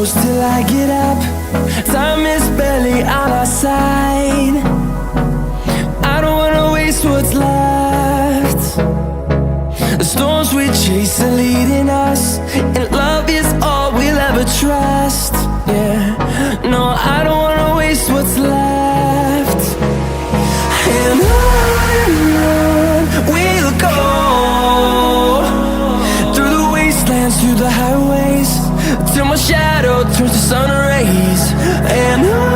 close till I get up. Time is barely on our side. I don't wanna waste what's left. The storms we chase are leading us, and love is all we'll ever trust. Yeah, no, I don't wanna waste what's left. And on we'll go, through the wastelands, through the highways, till my shadow turns to sun rays. And on